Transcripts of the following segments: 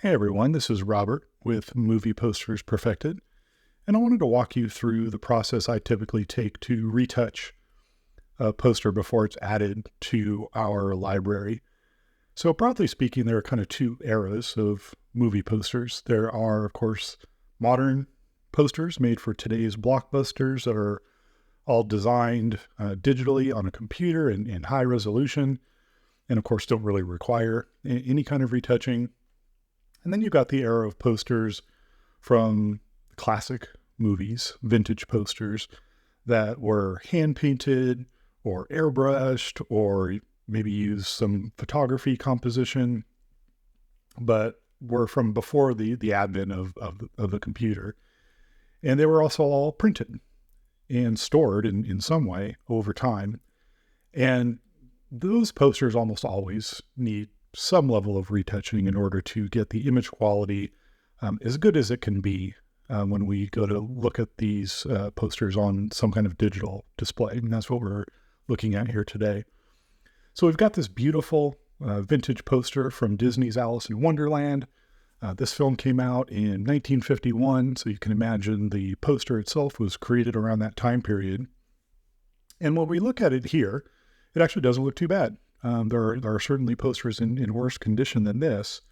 Hey everyone, this is Robert with Movie Posters Perfected, and I wanted to walk you through the process I typically take to retouch a poster before it's added to our library. So, broadly speaking, there are kind of two eras of movie posters. There are, of course, modern posters made for today's blockbusters that are all designed digitally on a computer in high resolution, and of course, don't really require any kind of retouching. And then you've got the era of posters from classic movies, vintage posters that were hand painted or airbrushed or maybe used some photography composition, but were from before the advent of the computer. And they were also all printed and stored in some way over time. And those posters almost always need some level of retouching in order to get the image quality as good as it can be when we go to look at these posters on some kind of digital display. And that's what we're looking at here today. So we've got this beautiful vintage poster from Disney's Alice in Wonderland. This film came out in 1951, so you can imagine the poster itself was created around that time period. And when we look at it here, it actually doesn't look too bad. There are certainly posters in worse condition than this.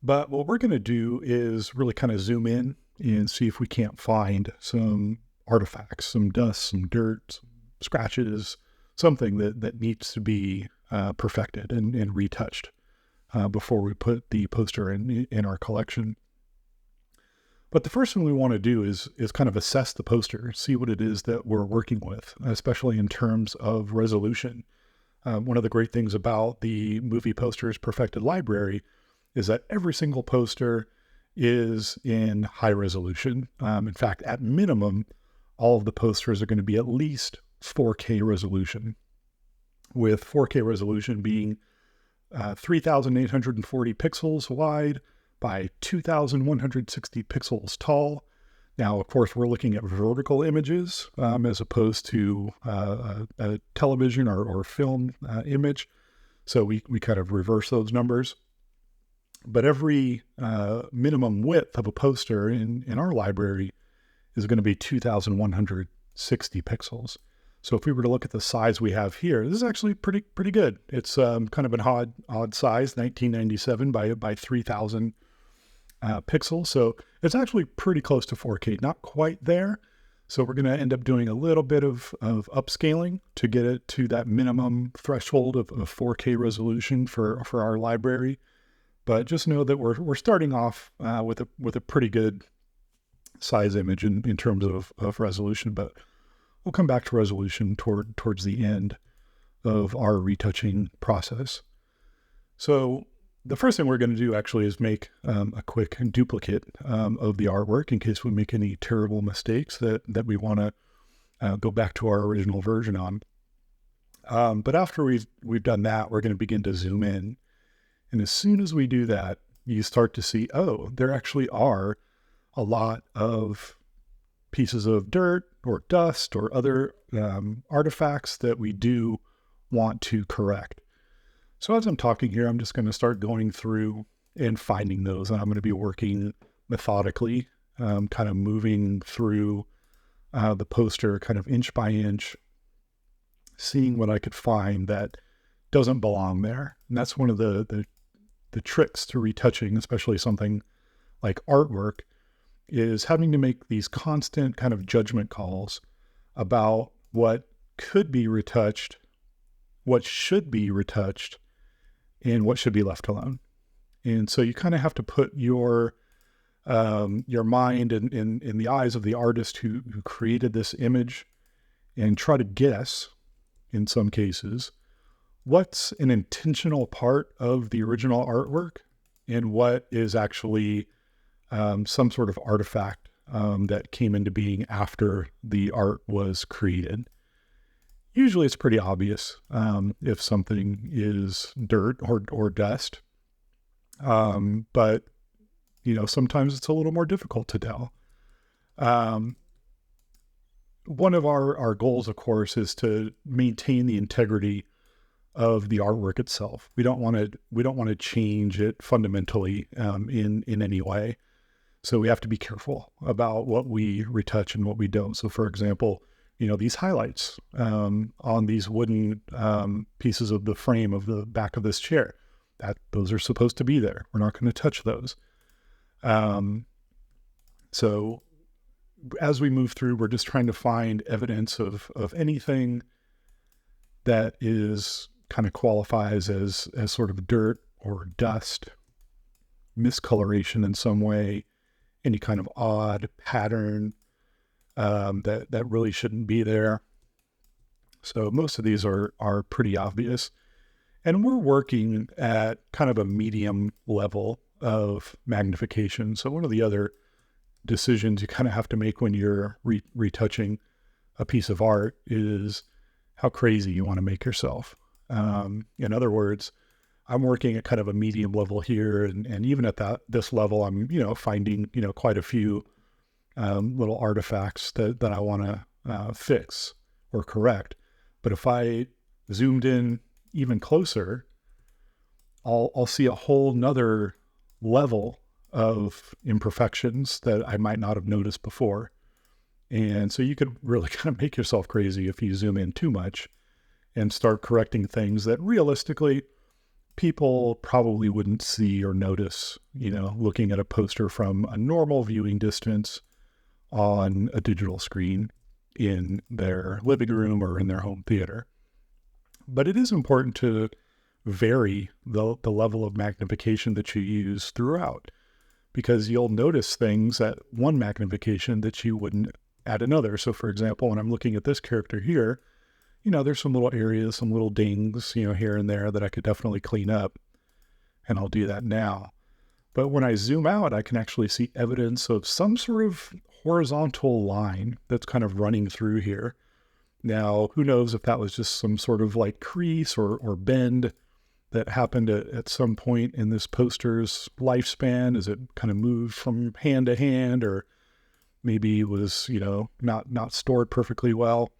But what we're going to do is really kind of zoom in and see if we can't find some artifacts, some dust, some dirt, some scratches, something that needs to be perfected and retouched before we put the poster in our collection. But the first thing we want to do is kind of assess the poster, see what it is that we're working with, especially in terms of resolution. One of the great things about the Movie Posters Perfected library is that every single poster is in high resolution. In fact, at minimum, all of the posters are going to be at least 4K resolution, with 4K resolution being 3,840 pixels wide by 2,160 pixels tall. Now, of course, we're looking at vertical images as opposed to a television or film image. So we kind of reverse those numbers. But every minimum width of a poster in our library is going to be 2,160 pixels. So if we were to look at the size we have here, this is actually pretty good. It's kind of an odd size, 1997 by 3,000 pixels. So it's actually pretty close to 4K, not quite there. So we're going to end up doing a little bit of upscaling to get it to that minimum threshold of 4K resolution for our library. But just know that we're starting off with a pretty good size image in terms of resolution, but we'll come back to resolution towards the end of our retouching process. So the first thing we're going to do actually is make a quick duplicate of the artwork in case we make any terrible mistakes that we want to go back to our original version on. But after we've done that, we're going to begin to zoom in. And as soon as we do that, you start to see, oh, there actually are a lot of pieces of dirt or dust or other artifacts that we do want to correct. So as I'm talking here, I'm just going to start going through and finding those. And I'm going to be working methodically, kind of moving through the poster kind of inch by inch, seeing what I could find that doesn't belong there. And that's one of the tricks to retouching, especially something like artwork, is having to make these constant kind of judgment calls about what could be retouched, what should be retouched, and what should be left alone. And so you kind of have to put your mind in the eyes of the artist who created this image and try to guess, in some cases, what's an intentional part of the original artwork and what is actually some sort of artifact that came into being after the art was created. Usually it's pretty obvious if something is dirt or dust. But, sometimes it's a little more difficult to tell. One of our goals, of course, is to maintain the integrity of the artwork itself. We don't want to change it fundamentally in any way. So we have to be careful about what we retouch and what we don't. So for example, these highlights on these wooden pieces of the frame of the back of this chair, those are supposed to be there. We're not going to touch those. So as we move through, we're just trying to find evidence of anything that is kind of qualifies as sort of dirt or dust, miscoloration in some way, any kind of odd pattern that really shouldn't be there. So most of these are pretty obvious. And we're working at kind of a medium level of magnification. So one of the other decisions you kind of have to make when you're retouching a piece of art is how crazy you want to make yourself. In other words, I'm working at kind of a medium level here, and even at this level, I'm finding quite a few little artifacts that I want to fix or correct. But if I zoomed in even closer, I'll see a whole nother level of imperfections that I might not have noticed before. And so you could really kind of make yourself crazy if you zoom in too much and start correcting things that realistically people probably wouldn't see or notice, looking at a poster from a normal viewing distance on a digital screen in their living room or in their home theater. But it is important to vary the level of magnification that you use throughout, because you'll notice things at one magnification that you wouldn't at another. So for example, when I'm looking at this character here, there's some little areas, some little dings, here and there that I could definitely clean up, and I'll do that now. But when I zoom out, I can actually see evidence of some sort of horizontal line that's kind of running through here. Now, who knows if that was just some sort of like crease or bend that happened at some point in this poster's lifespan as it kind of moved from hand to hand, or maybe it was, not stored perfectly well.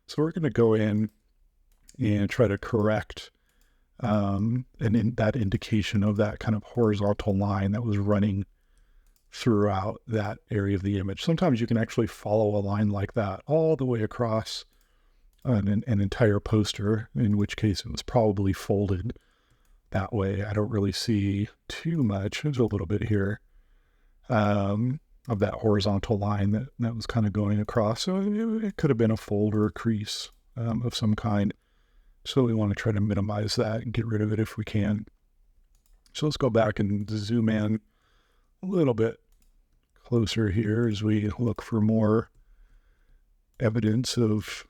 So we're going to go in and try to correct that indication of that kind of horizontal line that was running throughout that area of the image. Sometimes you can actually follow a line like that all the way across an entire poster, in which case it was probably folded that way. I don't really see too much. There's a little bit here of that horizontal line that was kind of going across. So it could have been a fold or a crease of some kind. So we want to try to minimize that and get rid of it if we can. So let's go back and zoom in a little bit closer here as we look for more evidence of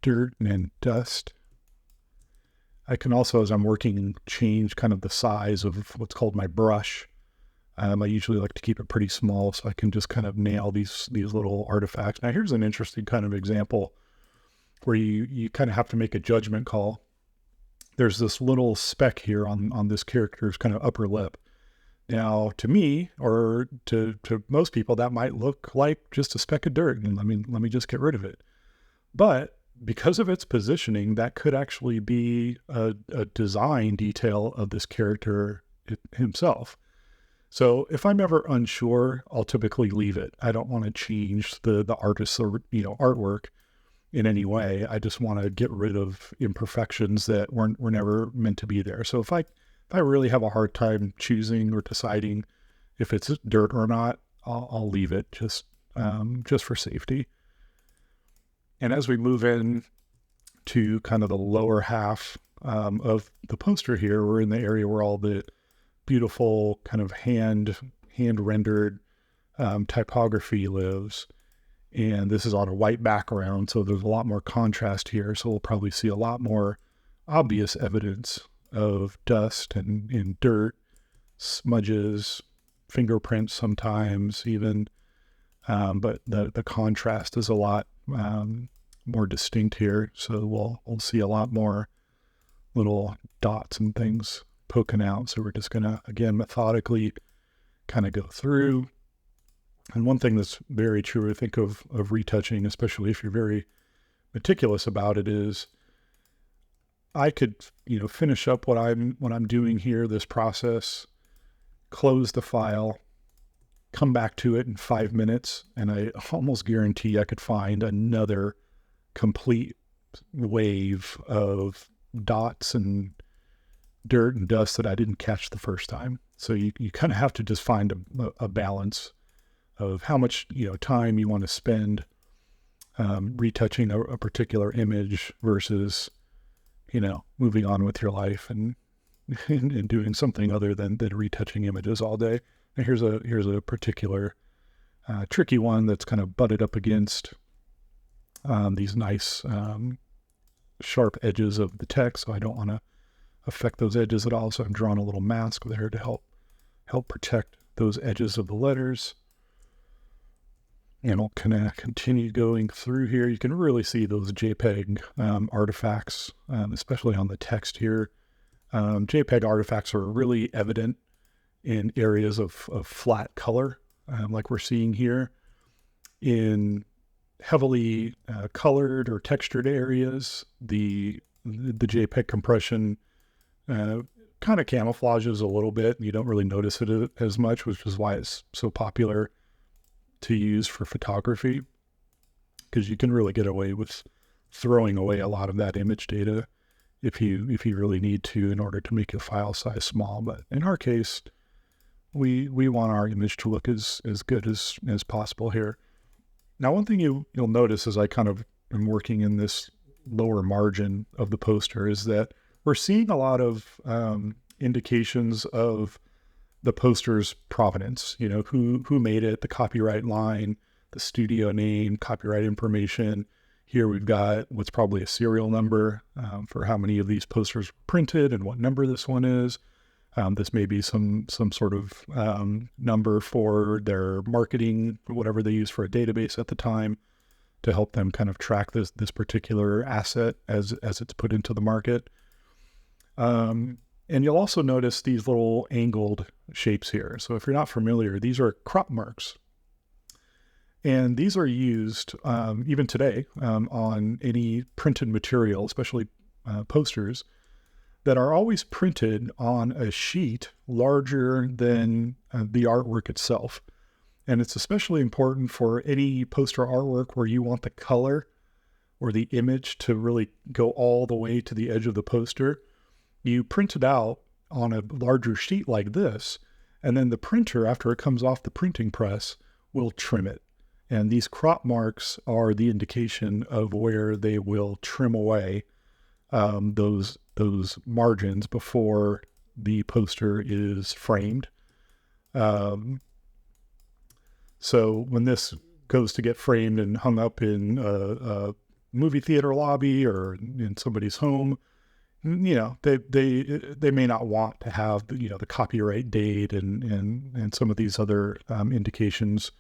dirt and dust. I can also, as I'm working, change kind of the size of what's called my brush. I usually like to keep it pretty small so I can just kind of nail these little artifacts. Now here's an interesting kind of example where you kind of have to make a judgment call. There's this little speck here on this character's kind of upper lip. Now to me, or to most people, that might look like just a speck of dirt, and let me just get rid of it. But because of its positioning, that could actually be a design detail of this character himself. So if I'm ever unsure, I'll typically leave it. I don't want to change the artist's artwork in any way. I just want to get rid of imperfections that were never meant to be there. So if I really have a hard time choosing or deciding if it's dirt or not, I'll leave it just for safety. And as we move in to kind of the lower half of the poster here, we're in the area where all the beautiful kind of hand rendered typography lives. And this is on a white background, so there's a lot more contrast here. So we'll probably see a lot more obvious evidence of dust and dirt, smudges, fingerprints sometimes even. But the contrast is a lot more distinct here. So we'll see a lot more little dots and things poking out. So we're just going to, again, methodically kind of go through. And one thing that's very true, I think, of retouching, especially if you're very meticulous about it, is I could, finish up what I'm doing here, this process, close the file, come back to it in 5 minutes, and I almost guarantee I could find another complete wave of dots and dirt and dust that I didn't catch the first time. So you kind of have to just find a balance of how much time you want to spend retouching a particular image versus moving on with your life and and doing something other than retouching images all day. And here's a particular tricky one that's kind of butted up against these nice sharp edges of the text, so I don't want to affect those edges at all. So I'm drawing a little mask there to help protect those edges of the letters. And I'll kind of continue going through here. You can really see those JPEG artifacts, especially on the text here. JPEG artifacts are really evident in areas of flat color, like we're seeing here. In heavily colored or textured areas, the JPEG compression kind of camouflages a little bit. You don't really notice it as much, which is why it's so popular to use for photography, because you can really get away with throwing away a lot of that image data if you really need to in order to make your file size small. But in our case, we want our image to look as good as possible here. Now, one thing you'll notice as I kind of am working in this lower margin of the poster is that we're seeing a lot of indications of the poster's provenance, who made it, the copyright line, the studio name, copyright information. Here we've got what's probably a serial number for how many of these posters were printed and what number this one is. This may be some sort of number for their marketing, whatever they use for a database at the time, to help them kind of track this particular asset as it's put into the market. And you'll also notice these little angled shapes here. So if you're not familiar, these are crop marks. And these are used even today on any printed material, especially posters, that are always printed on a sheet larger than the artwork itself. And it's especially important for any poster artwork where you want the color or the image to really go all the way to the edge of the poster. You print it out on a larger sheet like this, and then the printer, after it comes off the printing press, will trim it. And these crop marks are the indication of where they will trim away those margins before the poster is framed. So when this goes to get framed and hung up in a movie theater lobby or in somebody's home, they may not want to have the copyright date and some of these other indications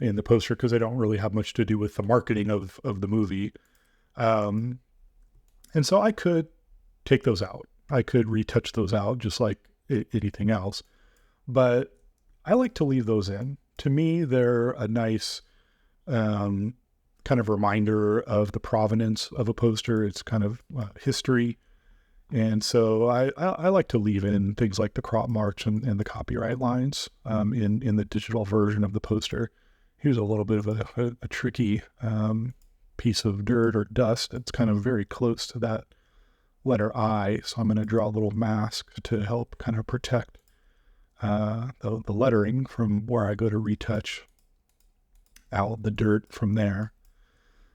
in the poster, because they don't really have much to do with the marketing of the movie. And so I could take those out. I could retouch those out just like anything else, but I like to leave those in. To me, they're a nice kind of reminder of the provenance of a poster. It's kind of history. And so I like to leave in things like the crop marks and the copyright lines in the digital version of the poster. Here's a little bit of a tricky piece of dirt or dust. It's kind of very close to that letter I. So I'm going to draw a little mask to help kind of protect the lettering from where I go to retouch out the dirt from there.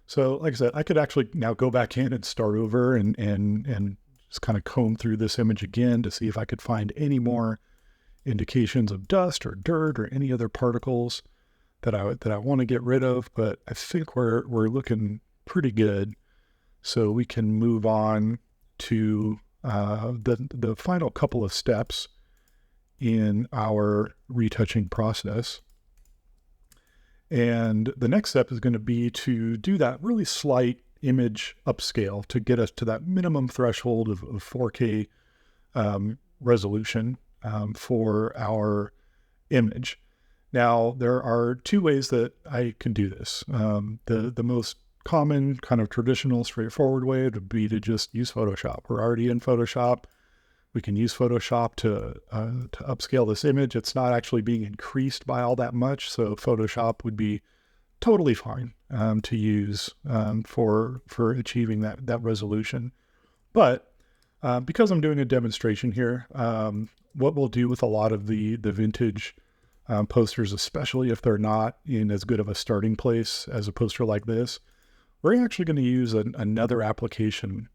So like I said, I could actually now go back in and start over and just kind of comb through this image again to see if I could find any more indications of dust or dirt or any other particles that I want to get rid of. But I think we're looking pretty good. So we can move on to the final couple of steps in our retouching process. And the next step is going to be to do that really slight image upscale to get us to that minimum threshold of 4K resolution for our image. Now, there are two ways that I can do this. The most common, kind of traditional, straightforward way would be to just use Photoshop. We're already in Photoshop. We can use Photoshop to upscale this image. It's not actually being increased by all that much, so Photoshop would be totally fine to use for achieving that resolution. But because I'm doing a demonstration here, what we'll do with a lot of the vintage posters, especially if they're not in as good of a starting place as a poster like this, we're actually going to use another application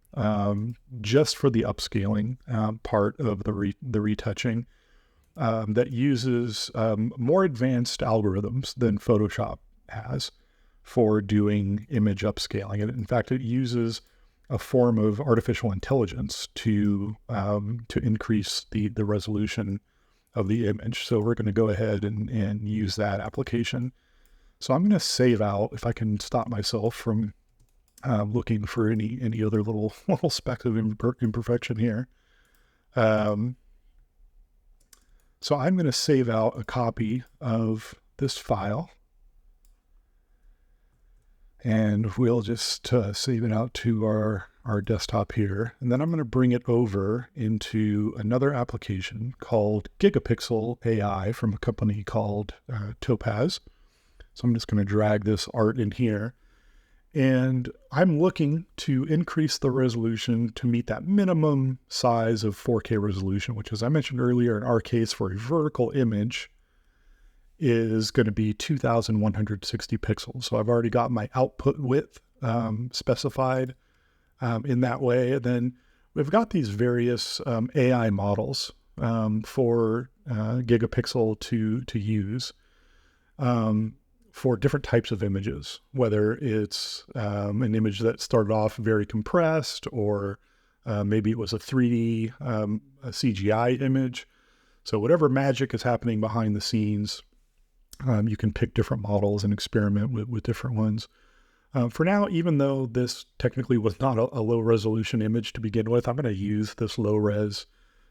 just for the upscaling part of the retouching that uses more advanced algorithms than Photoshop has for doing image upscaling. And in fact, it uses a form of artificial intelligence to increase the resolution of the image. So we're going to go ahead and use that application. So I'm going to save out, if I can stop myself from looking for any other little specks of imperfection here. So I'm going to save out a copy of this file. And we'll just save it out to our desktop here. And then I'm going to bring it over into another application called Gigapixel AI from a company called Topaz. So I'm just going to drag this art in here. And I'm looking to increase the resolution to meet that minimum size of 4K resolution, which, as I mentioned earlier, in our case for a vertical image, is going to be 2,160 pixels. So I've already got my output width specified in that way. And then we've got these various AI models for Gigapixel to use for different types of images, whether it's an image that started off very compressed, or maybe it was a 3D a CGI image. So whatever magic is happening behind the scenes, you can pick different models and experiment with different ones. For now, even though this technically was not a low resolution image to begin with, I'm going to use this low res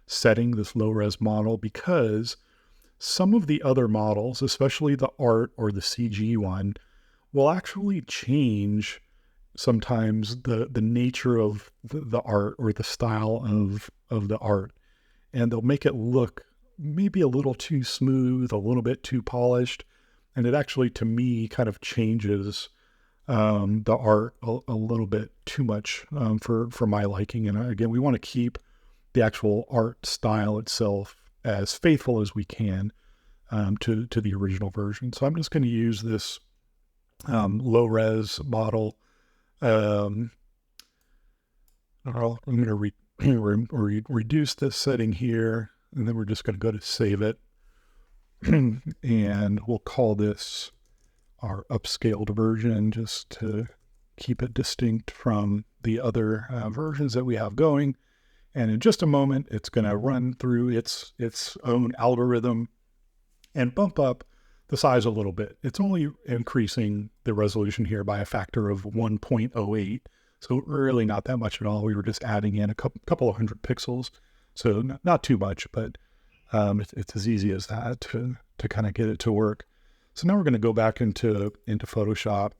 setting, this low res model, because some of the other models, especially the art or the CG one, will actually change sometimes the nature of the art or the style of the art. And they'll make it look maybe a little too smooth, a little bit too polished. And it actually, to me, kind of changes the art a little bit too much for my liking. And again, we want to keep the actual art style itself as faithful as we can to the original version. So I'm just going to use this low res model. I'm going to reduce this setting here, and then we're just going to go to save it. And we'll call this our upscaled version, just to keep it distinct from the other versions that we have going. And in just a moment, it's going to run through its own algorithm and bump up the size a little bit. It's only increasing the resolution here by a factor of 1.08. So really not that much at all. We were just adding in a couple of hundred pixels. So not too much, but it's as easy as that to kind of get it to work. So now we're going to go back into Photoshop.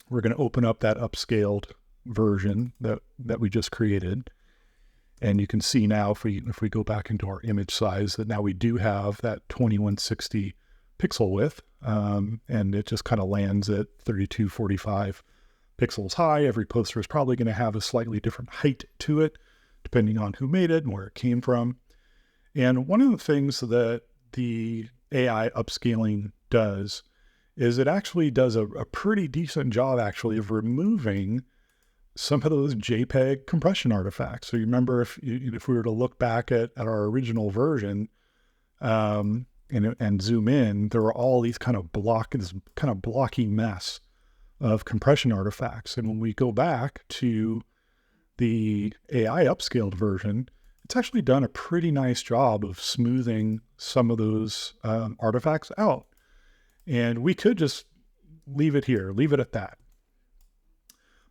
We're going to open up that upscaled version that we just created. And you can see now, if we go back into our image size, that now we do have that 2160 pixel width, and it just kind of lands at 3245 pixels high. Every poster is probably going to have a slightly different height to it, depending on who made it and where it came from. And one of the things that the AI upscaling does is it actually does a pretty decent job, actually, of removing some of those JPEG compression artifacts. So you remember, if we were to look back at our original version and zoom in, there were all these kind of blocky mess of compression artifacts. And when we go back to the AI upscaled version, it's actually done a pretty nice job of smoothing some of those artifacts out. And we could just leave it here, leave it at that.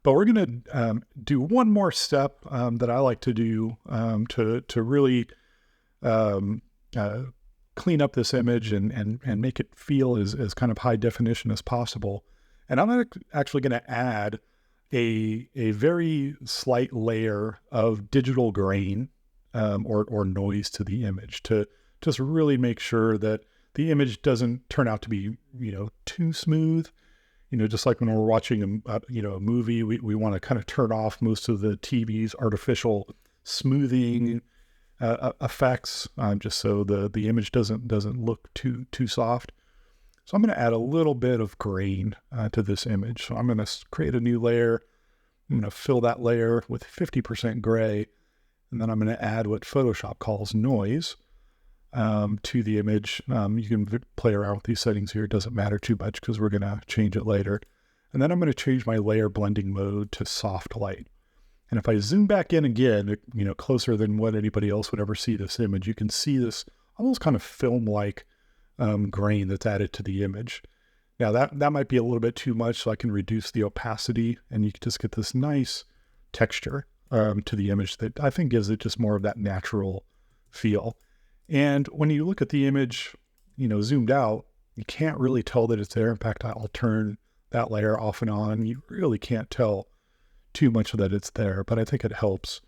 But we're going to do one more step that I like to do to really clean up this image and make it feel as kind of high definition as possible. And I'm actually going to add a very slight layer of digital grain or noise to the image to just really make sure that the image doesn't turn out to be, too smooth. Just like when we're watching a movie, we want to kind of turn off most of the TV's artificial smoothing effects, just so the image doesn't look too soft. So I'm going to add a little bit of grain to this image. So I'm going to create a new layer. I'm going to fill that layer with 50% gray, and then I'm going to add what Photoshop calls noise to the image. You can play around with these settings here. It doesn't matter too much because we're going to change it later. And then I'm going to change my layer blending mode to soft light. And if I zoom back in again, closer than what anybody else would ever see this image, you can see this almost kind of film-like grain that's added to the image. Now that might be a little bit too much, so I can reduce the opacity and you can just get this nice texture to the image that I think gives it just more of that natural feel. And when you look at the image, zoomed out, you can't really tell that it's there. In fact, I'll turn that layer off and on. You really can't tell too much that it's there, but I think it helps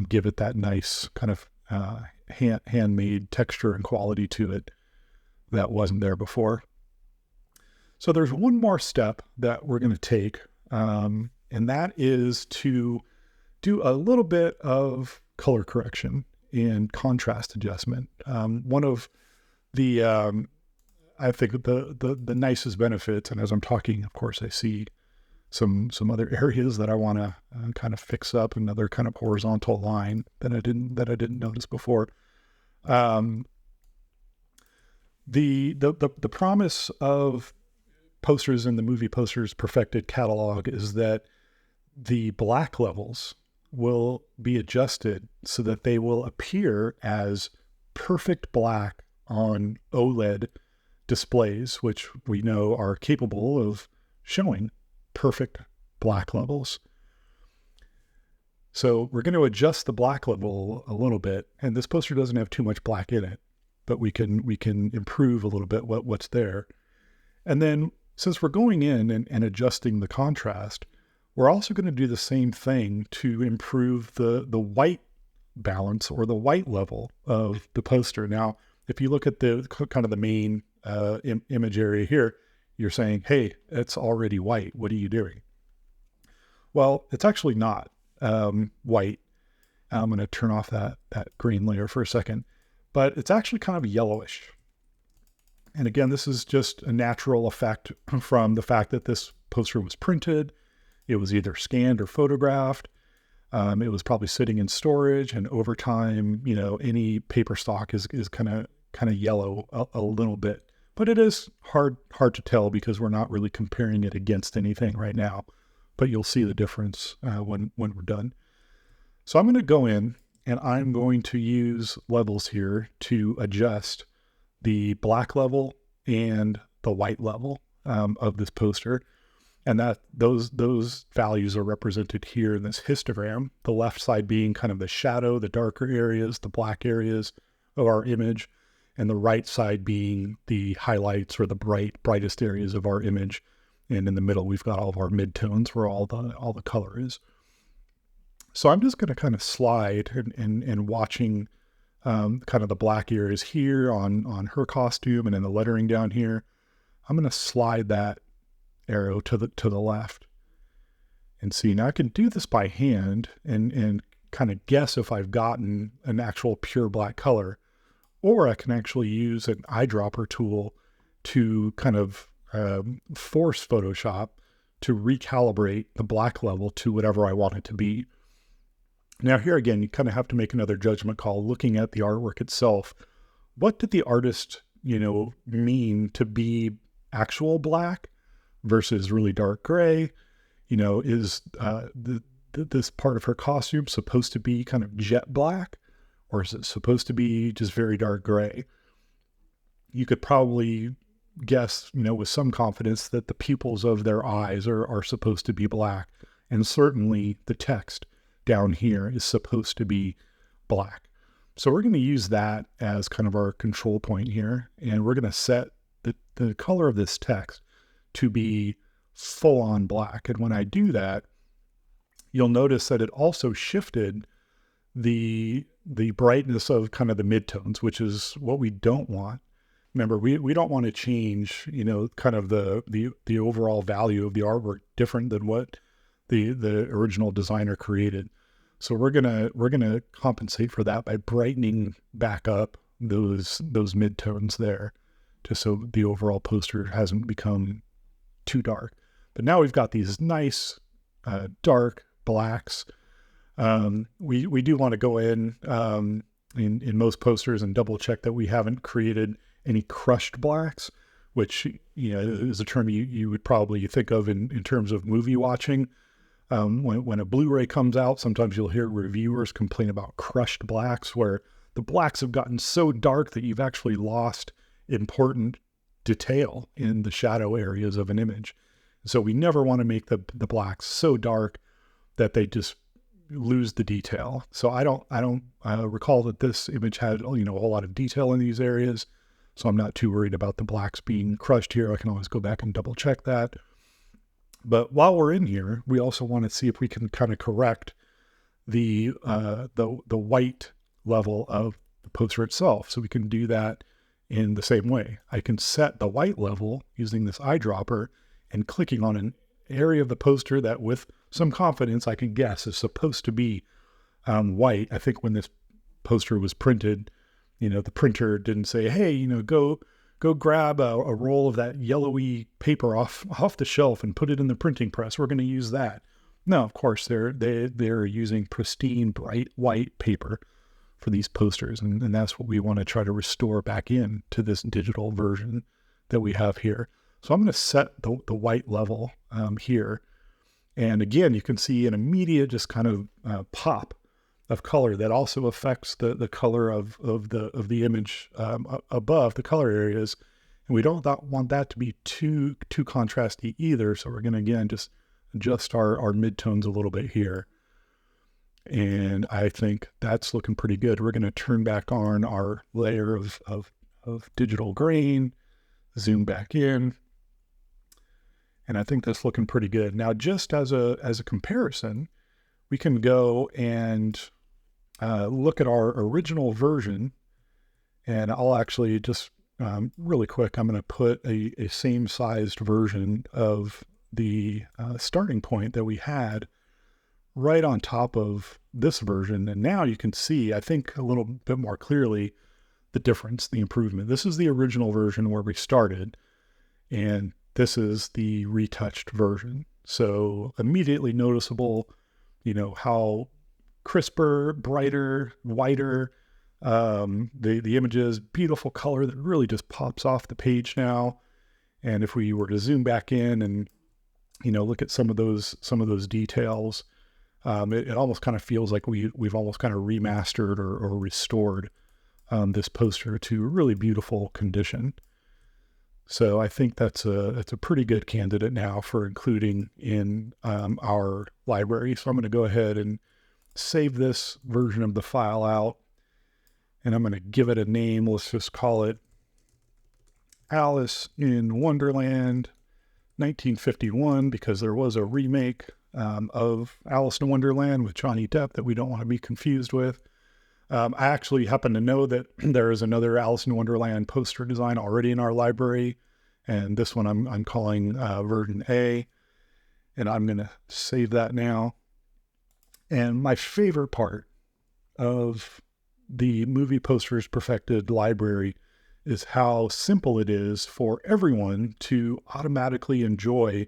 give it that nice kind of handmade texture and quality to it that wasn't there before. So there's one more step that we're going to take, and that is to do a little bit of color correction and contrast adjustment. One of the, I think the nicest benefits, and as I'm talking, of course, I see some other areas that I want to kind of fix up, another kind of horizontal line that I didn't notice before. The promise of posters in the Movie Posters Perfected catalog is that the black levels will be adjusted so that they will appear as perfect black on OLED displays, which we know are capable of showing perfect black levels. So we're going to adjust the black level a little bit, and this poster doesn't have too much black in it, but we can improve a little bit what's there. And then since we're going in and adjusting the contrast, we're also going to do the same thing to improve the white balance or the white level of the poster. Now, if you look at the kind of the main image area here, you're saying, hey, it's already white. What are you doing? Well, it's actually not white. I'm going to turn off that green layer for a second, but it's actually kind of yellowish. And again, this is just a natural effect from the fact that this poster was printed. It was either scanned or photographed. It was probably sitting in storage, and over time, any paper stock is kind of yellow a little bit. But it is hard to tell because we're not really comparing it against anything right now. But you'll see the difference when we're done. So I'm going to go in and I'm going to use levels here to adjust the black level and the white level of this poster. And that those values are represented here in this histogram, the left side being kind of the shadow, the darker areas, the black areas of our image, and the right side being the highlights or the brightest areas of our image. And in the middle, we've got all of our midtones where all the color is. So I'm just going to kind of slide and watching kind of the black areas here on her costume and then the lettering down here. I'm going to slide that arrow to the left and see. Now I can do this by hand and kind of guess if I've gotten an actual pure black color, or I can actually use an eyedropper tool to kind of force Photoshop to recalibrate the black level to whatever I want it to be. Now here again, you kind of have to make another judgment call looking at the artwork itself. What did the artist, mean to be actual black versus really dark gray? Is this part of her costume supposed to be kind of jet black, or is it supposed to be just very dark gray? You could probably guess, with some confidence that the pupils of their eyes are supposed to be black. And certainly the text down here is supposed to be black. So we're going to use that as kind of our control point here. And we're going to set the color of this text to be full on black. And when I do that, you'll notice that it also shifted the brightness of kind of the midtones, which is what we don't want. Remember, we don't want to change, kind of the overall value of the artwork different than what the original designer created. So we're gonna compensate for that by brightening back up those midtones there, just so the overall poster hasn't become too dark. But now we've got these nice dark blacks. We do want to go in most posters and double check that we haven't created any crushed blacks, which is a term you would probably think of in terms of movie watching. When a Blu-ray comes out, sometimes you'll hear reviewers complain about crushed blacks, where the blacks have gotten so dark that you've actually lost important detail in the shadow areas of an image. So we never want to make the blacks so dark that they just lose the detail. So I don't recall that this image had a whole lot of detail in these areas, so I'm not too worried about the blacks being crushed here. I can always go back and double check that. But while we're in here, we also want to see if we can kind of correct the white level of the poster itself. So we can do that in the same way. I can set the white level using this eyedropper and clicking on an area of the poster that with some confidence I can guess is supposed to be white. I think when this poster was printed, the printer didn't say, hey, go grab a roll of that yellowy paper off the shelf and put it in the printing press. We're going to use that. No, of course, they're using pristine, bright white paper for these posters. And that's what we want to try to restore back in to this digital version that we have here. So I'm going to set the white level here. And again, you can see an immediate just kind of pop of color that also affects the color of the image above the color areas. And we don't want that to be too contrasty either. So we're going to, again, just adjust our midtones a little bit here. And I think that's looking pretty good. We're going to turn back on our layer of digital grain, zoom back in. And I think that's looking pretty good. Now, just as a comparison, we can go and look at our original version. And I'll actually just really quick, I'm going to put a same sized version of the starting point that we had right on top of this version. And now you can see, I think, a little bit more clearly the difference, the improvement. This is the original version where we started, and this is the retouched version. So immediately noticeable, how crisper, brighter, whiter, the images, beautiful color that really just pops off the page now. And if we were to zoom back in and, look at some of those details, it almost kind of feels like we've almost kind of remastered or restored this poster to a really beautiful condition. So I think that's a pretty good candidate now for including in our library. So I'm going to go ahead and save this version of the file out, and I'm going to give it a name. Let's just call it Alice in Wonderland 1951, because there was a remake of Alice in Wonderland with Johnny Depp that we don't want to be confused with. I actually happen to know that there is another Alice in Wonderland poster design already in our library, and this one I'm calling version A, and I'm going to save that now. And my favorite part of the Movie Posters Perfected library is how simple it is for everyone to automatically enjoy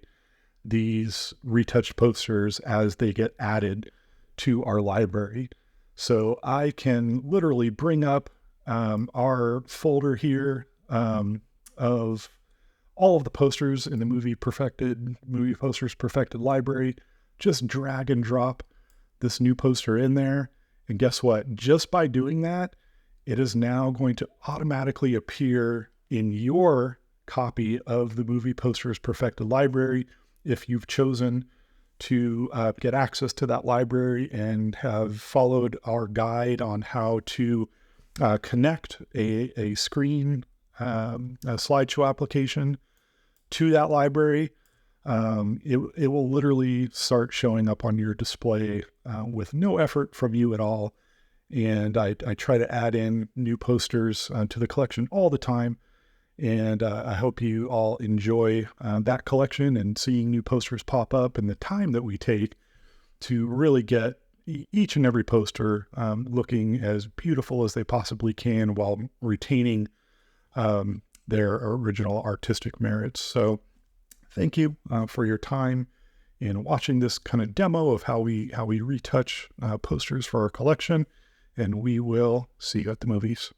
these retouched posters as they get added to our library. So I can literally bring up our folder here of all of the posters in the Movie Posters Perfected library, just drag and drop this new poster in there. And guess what? Just by doing that, it is now going to automatically appear in your copy of the Movie Posters Perfected library if you've chosen to get access to that library and have followed our guide on how to connect a screen, a slideshow application to that library. it will literally start showing up on your display with no effort from you at all. And I try to add in new posters to the collection all the time. And I hope you all enjoy that collection and seeing new posters pop up, and the time that we take to really get each and every poster looking as beautiful as they possibly can while retaining their original artistic merits. So thank you for your time in watching this kind of demo of how we retouch posters for our collection, and we will see you at the movies.